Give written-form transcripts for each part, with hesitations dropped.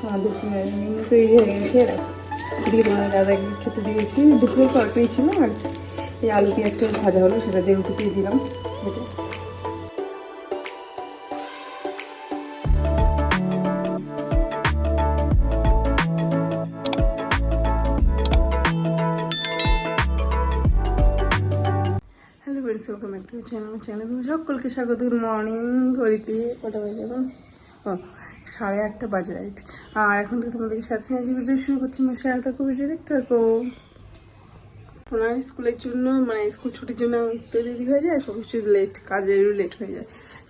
আমাদের তৈরি হয়ে গেছে। এদিকে তোমার দাদাকে খেতে দিয়েছি, দুপুরের তরকারি ছিল আর এই আলু পেঁয়াজটা ভাজা হলো, সেটা দিয়ে রুটি দিয়ে দিলাম খেতে। Hello friends, welcome back to channel. সকলকে স্বাগত। Good morning. ঘড়িতে কটা বাজে এখন? 8:30 বাজে, রাইট। আর এখন থেকে তোমাদেরকে সাথে নিয়ে ভিডিও শুরু করছি। আমার সাথে থাকো, ভিডিও দেখতে থাকো। ওনার স্কুলের জন্য, মানে স্কুল ছুটির জন্য উঠতে দেরি হয়ে যায়, সব কিছু লেট, কাজেরও লেট হয়ে যায়।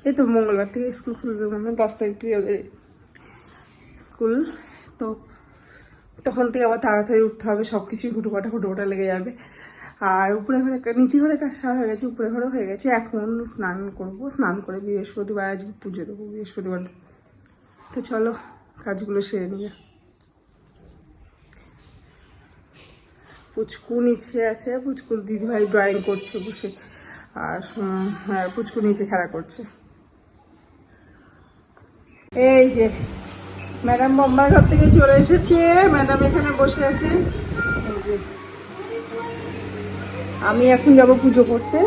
এই তো মঙ্গলবার থেকে স্কুল খুলবে, মানে 10 তারিখ থেকে ওদের স্কুল। তো তখন থেকে আবার তাড়াতাড়ি উঠতে হবে, সব কিছুই হুটোপাটা লেগে যাবে। আর উপরে ঘরে, নিচে ঘরে কাজ সারা হয়ে গেছে, উপরে ঘরেও হয়ে গেছে। এখন স্নান করব, স্নান করে বৃহস্পতিবার আজকে পুজো দেবো, বৃহস্পতিবার। তো চলো কাজগুলো সেরে নিয়ে। পুচকু নিচে আছে, পুচকুর দিদিভাই ড্রয়িং করছে বসে, আর পুচকু নিচে খেলা করছে। এই যে ম্যাডাম বোম্বার ঘর থেকে চলে এসেছে, ম্যাডাম এখানে বসে আছে। এই যে আমি এখন যাব পুজো করতে,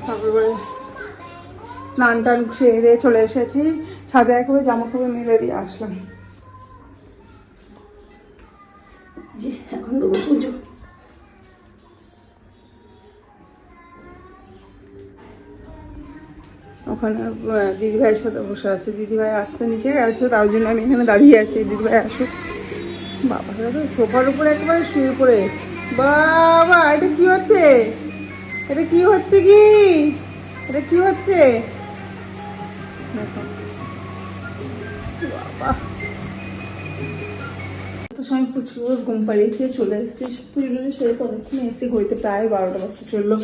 তারপরে স্নান টান সেরে চলে এসেছি ছাদে, একবারে জামা কাপড় মেলে দিয়ে আসলাম। জি এখন দেবো পুজো। ওখানে দিদিভাইয়ের সাথে বসে আছে, দিদিভাই আসতে নিচে গেছে, তার জন্য আমি এখানে দাঁড়িয়ে আছি। দিদিভাই আসুক। বাবা তো সোফার উপরে একেবারে শুয়ে পড়ে। বাবা এটা কি হচ্ছে? এটা কি হচ্ছে? কি এটা কি হচ্ছে? বাবা তো সময় প্রচুর ঘুম পাড়িয়েছে, চলে এসেছি পুজো সেরে তো অনেকক্ষণ এসে হইতে প্রায় 12টা বাজতে চললো।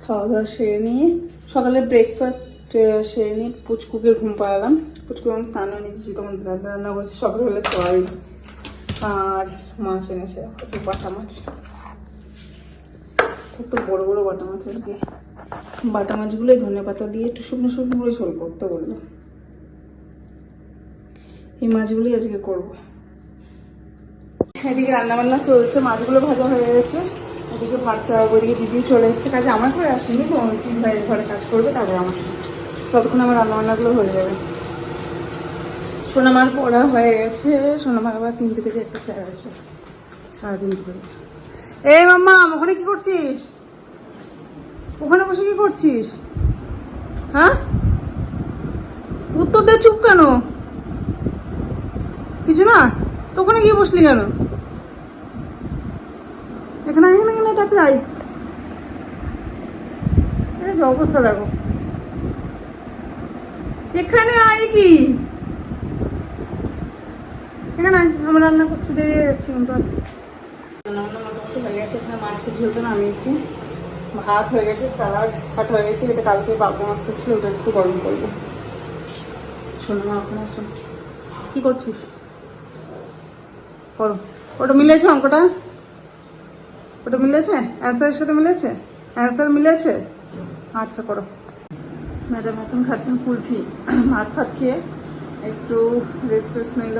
খাওয়া দাওয়া সেরে নিয়ে, সকালে ব্রেকফাস্ট সেরে নিয়ে পুচকুকে ঘুম পাড়ালাম। পুচকু আমি স্নান নিয়ে দিচ্ছি, তখন রান্না করছি সকাল হলে সবাই। আর মাছ এনেছে, বাটা মাছ, একটু বড় বড় বাটা মাছ। আজকে বাটা মাছগুলোই ধনে পাতা দিয়ে একটু শুকনো শুকনো করে ঝোল করতে বললো। এই মাছগুলোই আজকে করবো। এদিকে রান্না বান্না চলছে, মাছগুলো ভাজা হয়ে গেছে। এদিকে ভাত চাওয়া, ওদিকে দিদি চলে এসছে কাজে, আমার ঘরে আসেনি, তো তিন ভাইয়ের ঘরে কাজ করবে, তারপরে আমার ততক্ষণ আমার রান্না বান্নাগুলো হয়ে যাবে। সোনামার পড়া হয়ে গেছে, সোনামার আবার 3টে থেকে একটা স্যার আসবে সারাদিন ধরে। এই মাম্মা, ওখানে কি করছিস? ওখানে বসে কি করছিস? হ্যাঁ উত্তর দে, চুপ কেন? কিছু না তো, ওখানে গিয়ে বসলি কেন? এখানে এখানে এখানে তাড়াতাড়ি অবস্থা দেখো। এখানে আয়, কি এখানে আমার রান্না করছি, দেরি হয়ে যাচ্ছে। কিন্তু রান্না বান্না মোটামুটি হয়ে গেছে। এখানে মাছের ঝোলটা নামিয়েছি, ভাত হয়ে গেছে, স্যালাড কাট হয়ে গেছে। এটা কালকে বাবু মাছটা ছিল, ওটা একটু গরম করবো। শোনো মা, ওখানে আসো। কি করছিস? করো। ওটা মিলেছে অঙ্কটা? ওটা মিলেছে? অ্যান্সারের সাথে মিলেছে? অ্যান্সার মিলেছে? আচ্ছা করো। ম্যাডাম এখন খাচ্ছেন কুলফি, ভাত ফাত খেয়ে একটু রেস্ট নিল।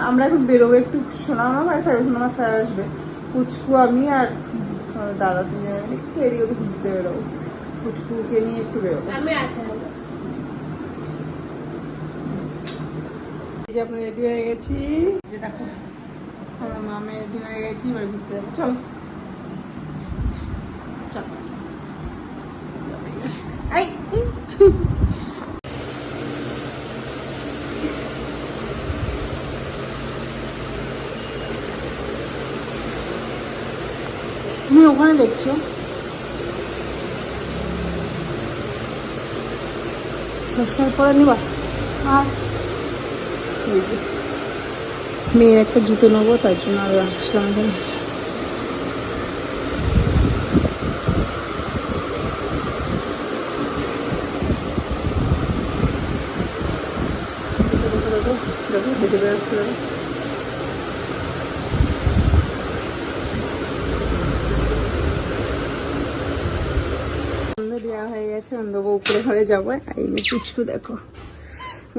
আমরা এখন বেরোবো, একটু সোনামা বাড়ি থাকবে, সোনামা স্যার আসবে, পুচকু আমি আর দাদা তুমি একটু এদিকে ওদিকে ঘুরতে বেরোবো, পুচকুকে নিয়ে একটু বেরোবো। আমরা রেডি হয়ে গেছি, যে দেখো আমরা মামে রেডি হয়ে গেছি, এবার ঘুরতে যাবো। চলো চলো। তুমি ওখানে দেখছো সবসময় পরে নিবা। আর মেয়ের একটা জুতো নেবো, তার জন্য আরো আসলাম এখানে। হেঁটে বেড়াচ্ছে। দেওয়া হয়ে গেছে, ফ্যান দেবো, উপরে ঘরে যাবো। এই পুচকু দেখো,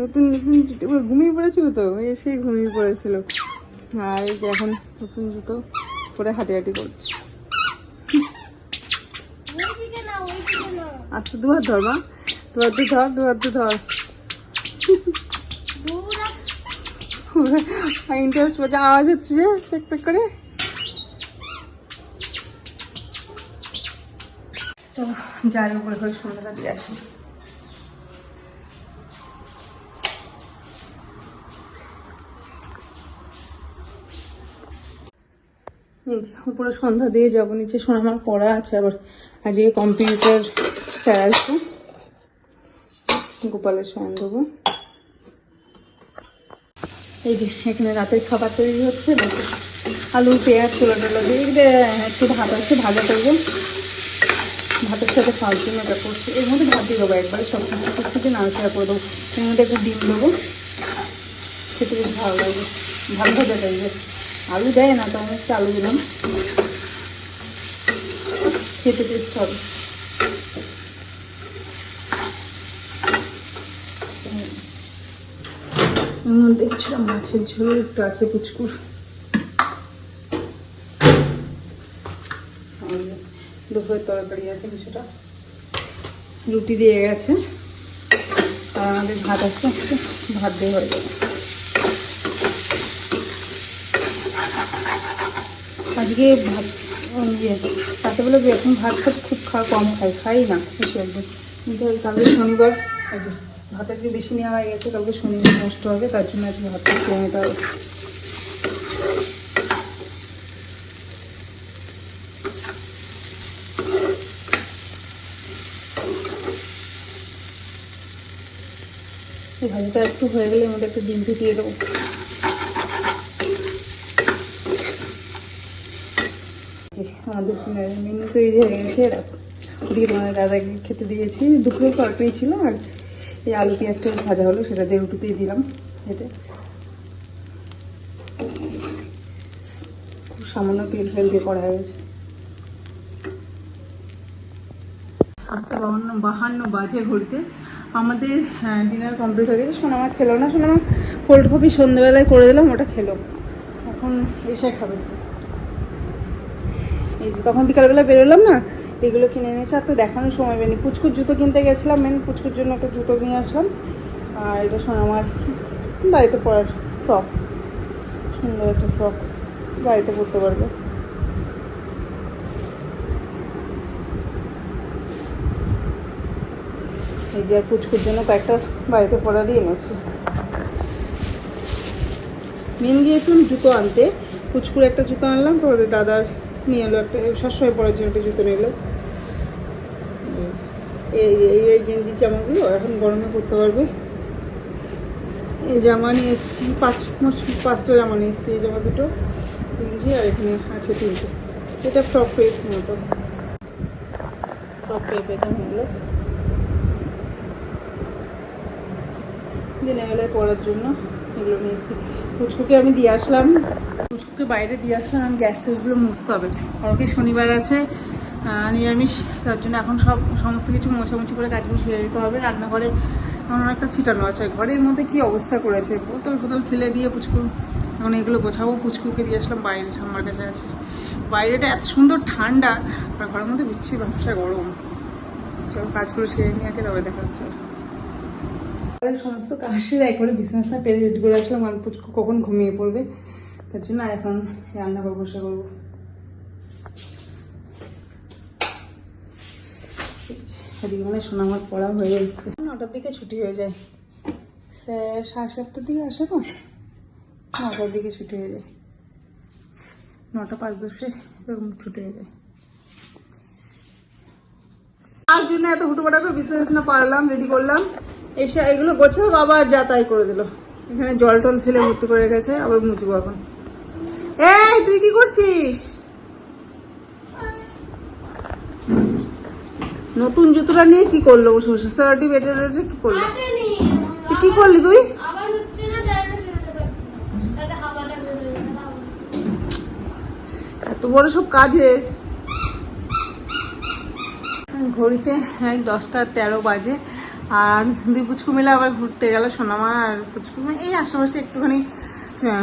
নতুন নতুন জুতো ঘুমিয়ে পড়েছিল, তো এসে ঘুমিয়ে পড়েছিল। আর এই যে এখন নতুন জুতো পরে হাঁটাহাঁটি করছে। আচ্ছা, দুহাত ধর মা, দুহাত ধর, দুহাত ধর। ইন্টারেস্ট পাচ্ছে, আওয়াজ হচ্ছে যে টেক করে। চলো যাই উপরে ঘরে সন্ধ্যাটা দিয়ে আসি। উপরে সন্ধ্যা দিয়ে যাবো, নিচে শোনা আমার পড়া আছে, আবার আজকে কম্পিউটার স্যার আসবো, গোপালের শয়ন দেবো। এই যে এখানে রাতের খাবার তৈরি হচ্ছে, আলু পেঁয়াজ ছোলা টোলা দিয়ে একটু ভাত আছে, ভাজা করবো, ভাতের সাথে খাওয়ার জন্য এটা করছি। এর মধ্যে ভাত দিয়ে দেবো একবারে, সব কিছু কিছু নাড়াচাড়া করে দেবো। এর মধ্যে একটু ডিম দেবো, খেতে বেশ ভালো লাগবে, ভালো ভাজা টাইপের। আলু দেয় না, তো আমি একটু আলু দিলাম, খেতে টেস্ট হবে। এর মধ্যে কিছুটা মাছের ঝোল একটু আছে, পুচকুর দুপুরের তরকারি আছে, কিছুটা রুটি দিয়ে গেছে, আর আমাদের ভাত আছে, ভাত দিয়ে হয়ে যাবে। আজকে ভাত রাতেবেলা এখন ভাত খাত খুব কম খাই না বেশি একদিন, কিন্তু কালকে শনিবার আজকে ভাত আজকে বেশি নেওয়া হয়ে গেছে, কালকে শনিবার নষ্ট হবে, তার জন্য আজকে ভাতটা খেয়ে নিতে হবে। এই ভাজিটা একটু হয়ে গেলে আমাদের একটু ডিম দিয়ে দেবো। আমাদের মেনু তৈরি হয়ে গেছে, ওদিকে তোমার দাদাকে খেতে দিয়েছি, দুপুরে তরকারি ছিল, আর এই আলু পেঁয়াজটা ভাজা হলো, সেটা দিয়ে রুটিতেই দিলাম খেতে। খুব সামান্য তেল ফেল দিয়ে করা হয়েছে। 8:52 বাজে ঘড়িতে, আমাদের ডিনার কমপ্লিট হয়ে গেছে। সোনামা খেলো না, সোনামা কোল্ড কফি সন্ধ্যেবেলায় করে দিলাম, ওটা খেলো, এখন এসে খাবে। এই যে তখন বিকালবেলা বেরোলাম না, এগুলো কিনে এনেছে, আর তো দেখানোর সময় পাইনি। পুচকুর জুতো কিনতে গেছিলাম, মেন পুচকুর জন্য একটা জুতো নিয়ে আসলাম, আর এটা আমার বাড়িতে পরার ফ্রক, সুন্দর একটা ফ্রক, বাড়িতে পরতে পারবে। এই যে আর পুচকুর জন্য কয়েকটা বাড়িতে পরারই এনেছি। মেন গিয়েছিলাম জুতো আনতে, পুচকুর একটা জুতো আনলাম, তো ওদের দাদার নিয়ে এলো একটা, সবসময় পরার জন্য একটা জুতো নিয়ে এলো। এই গেঞ্জির জামাগুলো এখন গরমে পরতে পারবে। এই জামা নিয়ে এসছি, 5টা জামা নিয়ে এসছি, এই জামা দুটো গেঞ্জি, আর এখানে আছে 3টে। এটা ফ্রক পেট মতো, ফ্রক পেট এটা হলো দিনের বেলায় পরার জন্য, এগুলো নিয়ে এসছি। পুচকুকে আমি দিয়ে আসলাম, পুচকুকে বাইরে দিয়ে আসলাম, আমি গ্যাস ট্যাসগুলো মুছতে হবে, কারণ কি শনিবার আছে নিরামিষ, তার জন্য এখন সমস্ত কিছু মোছামুছি করে কাজগুলো সেরে দিতে হবে। রান্নাঘরে এখন অনেকটা ছিটানো আছে, ঘরের মধ্যে কি অবস্থা করেছে, বোতল ফেলে দিয়ে পুচকু, এখন এগুলো গোছাবো। পুচকুকে দিয়ে আসলাম বাইরে, ঠাম্মার কাছে আছে, বাইরেটা এত সুন্দর ঠান্ডা, আর ঘরের মধ্যে বিচ্ছি ব্যবসা গরম। সব কাজগুলো সেরে নিয়ে আগে তবে দেখা হচ্ছে। সমস্ত কাজ সেরে একবারে বিছানা পেরে রেডি করে আসলাম, আর পুচকু কখন ঘুমিয়ে পড়বে, তার জন্য এখন রান্না করে বসে করবো। এদিকে মানে শোনা আমার পড়া হয়ে এসছে, 9টার দিকে ছুটি হয়ে যায়, 7:30 দিকে আসে, তো 9টার দিকে ছুটি হয়ে যায়, 9টা 5-10 এরকম ছুটি হয়ে যায়। তার জন্য এত হুটোপাটা করে বিছানা পারলাম, রেডি করলাম, এসে এগুলো গোছাবো, বাবা আর যা তাই করে দিল। এখানে জল টল ফেলে ভর্তি করে রেখেছে, আবার মুছবো এখন। এই তুই কি করছিস? নতুন জুতোটা নিয়ে কি করলো বসে বসে, সার্টি বেটার কি করলো? তুই কি করলি তুই? এত বড় সব কাজে ঘড়িতে 10টা 13 বাজে। আর দুই পুচকু মিলে আবার ঘুরতে গেল, সোনামা আর পুচকু এই আশেপাশে একটুখানি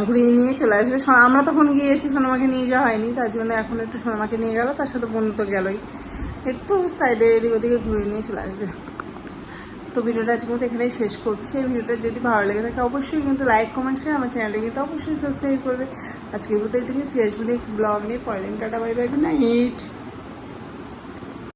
ঘুরিয়ে নিয়ে চলে আসবে। আমরা তখন গিয়েছি, সোনামাকে নিয়ে যাওয়া হয়নি, তার জন্য এখন একটু সোনামাকে নিয়ে গেল, তার সাথে বোন তো গেলই, একটু সাইডে এদিক ওদিকে ঘুরিয়ে নিয়ে চলে আসবে। তো ভিডিওটা আজকে মতো এখানেই শেষ করছি। এই ভিডিওটা যদি ভালো লেগে থাকে অবশ্যই কিন্তু লাইক কমেন্ট শেয়ার, আমার চ্যানেলটা কিন্তু অবশ্যই সাবস্ক্রাইব করবে। আজকে বলতে এটুকু, ফেসবুক ব্লগ নিয়ে পরের দিন, tata bye bye, good night.